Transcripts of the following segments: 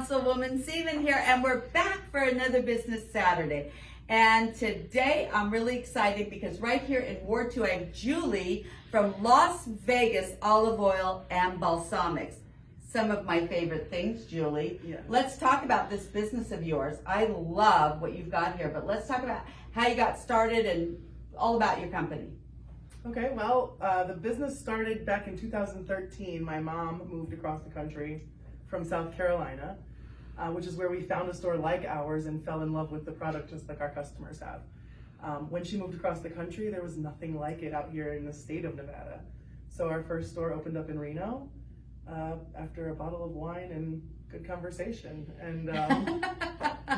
Councilwoman Seaman here, and we're back for another Business Saturday. And today I'm really excited because right here in Ward 2 I have Julie from Las Vegas Olive Oil and Balsamics. Some of my favorite things, Julie. Yeah. Let's talk about this business of yours. I love what you've got here, but let's talk about how you got started and all about your company. Okay, well, the business started back in 2013. My mom moved across the country from South Carolina, which is where we found a store like ours and fell in love with the product just like our customers have. When she moved across the country, there was nothing like it out here in the state of Nevada. So our first store opened up in Reno after a bottle of wine and good conversation. And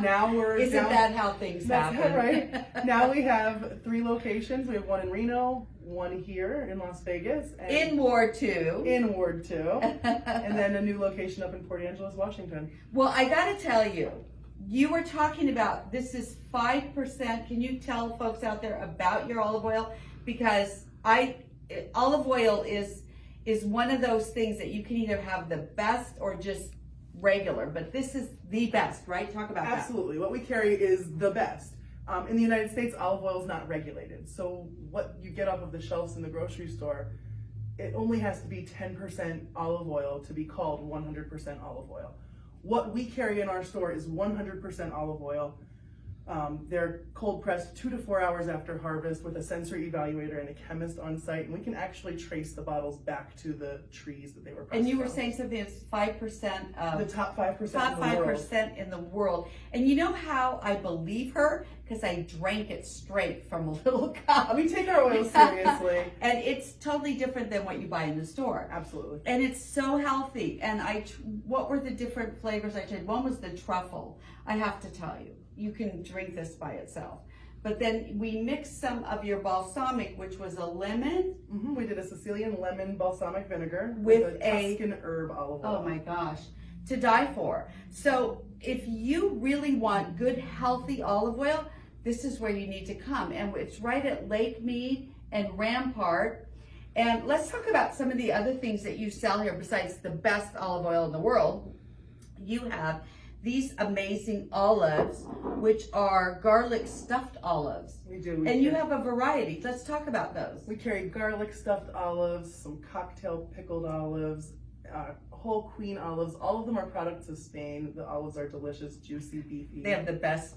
now we're Isn't that how things happen? That's right. Now we have 3 locations. We have one in Reno, one here in Las Vegas. And In Ward 2. In Ward 2. And then a new location up in Port Angeles, Washington. Well, I got to tell you, you were talking about this is 5%. Can you tell folks out there about your olive oil? Because olive oil is one of those things that you can either have the best or just regular, but this is the best, right? Talk about that. Absolutely. What we carry is the best. In the United States, olive oil is not regulated. So what you get off of the shelves in the grocery store, it only has to be 10% olive oil to be called 100% olive oil. What we carry in our store is 100% olive oil. They're cold pressed 2 to 4 hours after harvest with a sensory evaluator and a chemist on site, and we can actually trace the bottles back to the trees that they were pressed And you were from. saying something that's 5% of The top 5% top in the world. 5% in the world. And you know how I believe her? Because I drank it straight from a little cup. We take our oil seriously. And it's totally different than what you buy in the store. Absolutely. And it's so healthy. And what were the different flavors I tried? One was the truffle. I have to tell you, you can drink this by itself. But then we mixed some of your balsamic, which was a lemon. Mm-hmm. We did a Sicilian lemon balsamic vinegar With a Tuscan herb olive oil. Oh my gosh, to die for. So if you really want good, healthy olive oil, this is where you need to come. And it's right at Lake Mead and Rampart. And let's talk about some of the other things that you sell here besides the best olive oil in the world. You have these amazing olives, which are garlic stuffed olives. We do. And you have a variety. Let's talk about those. We carry garlic stuffed olives, some cocktail pickled olives, whole queen olives. All of them are products of Spain. The olives are delicious, juicy, beefy. They have the best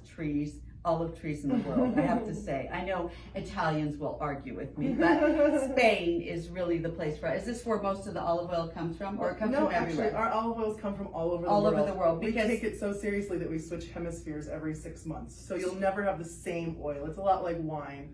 olive trees in the world, I have to say. I know Italians will argue with me, but Spain is really the place for it. Is this where most of the olive oil comes from, or it comes from everywhere? No, actually, our olive oils come from all over the world. All over the world. We Because take it so seriously that we switch hemispheres every 6 months. So you'll never have the same oil. It's a lot like wine.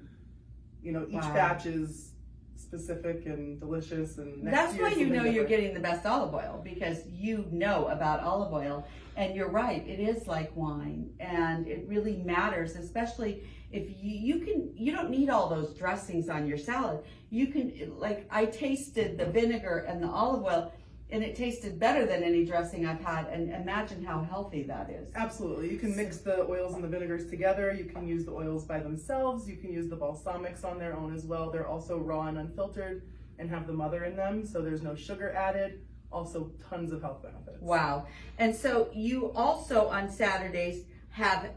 You know, each Wow. batch is specific and delicious, and next that's year why you know something you're different. getting the best olive oil, because you know about olive oil. And you're right, it is like wine, and it really matters, especially if you don't need all those dressings on your salad. You can, like, I tasted the vinegar and the olive oil, and it tasted better than any dressing I've had, and imagine how healthy that is. Absolutely. You can mix the oils and the vinegars together. You can use the oils by themselves. You can use the balsamics on their own as well. They're also raw and unfiltered and have the mother in them, so there's no sugar added. Also tons of health benefits. Wow. And so you also on Saturdays have,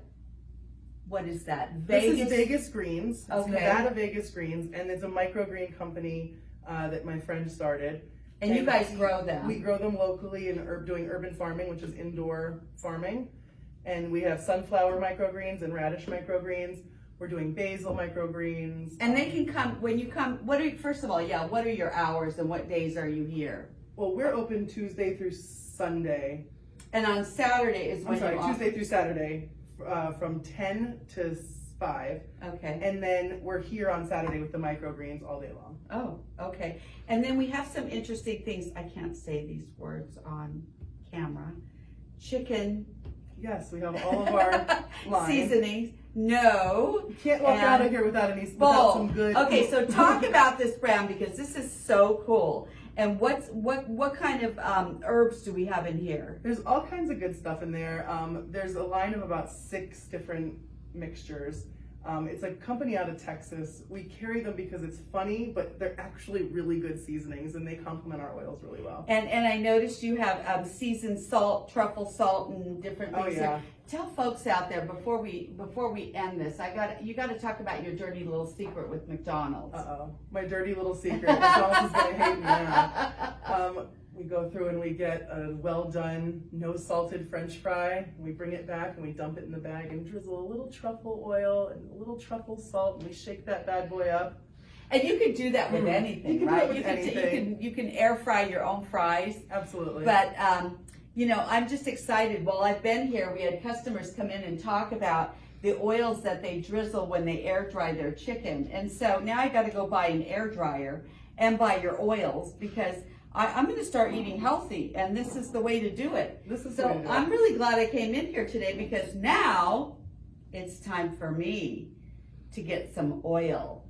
what is that? This is Vegas Greens. It's Okay. Nevada Vegas Greens, and it's a microgreen company that my friend started. And you guys grow them. We grow them locally in doing urban farming, which is indoor farming. And we have sunflower microgreens and radish microgreens. We're doing basil microgreens. And they can come, when you come, first of all, what are your hours and what days are you here? Well, we're open Tuesday through Sunday. And on Saturday is when you're off. Tuesday through Saturday from 10 to 5. Okay. And then we're here on Saturday with the microgreens all day long. Oh, okay. And then we have some interesting things. I can't say these words on camera. Chicken. Yes, we have all of our line. Seasonings. No. You can't walk out of here without some good. Okay, so talk about this brand, because this is so cool. And what kind of herbs do we have in here? There's all kinds of good stuff in there. There's a line of about 6 different mixtures. It's a company out of Texas. We carry them because it's funny, but they're actually really good seasonings, and they complement our oils really well. And I noticed you have seasoned salt, truffle salt, and different things. Oh, yeah. Tell folks out there before we end this, you got to talk about your dirty little secret with McDonald's. My dirty little secret. McDonald's is gonna hate me now. We go through and we get a well done, no salted French fry. We bring it back and we dump it in the bag and drizzle a little truffle oil and a little truffle salt, and we shake that bad boy up. And you could do that with anything, you can right? Do it with anything. You can air fry your own fries. Absolutely. But I'm just excited. While I've been here, we had customers come in and talk about the oils that they drizzle when they air dry their chicken. And so now I got to go buy an air dryer and buy your oils, because I'm going to start eating healthy, and this is the way to do it. So I'm really glad I came in here today, because now it's time for me to get some oil.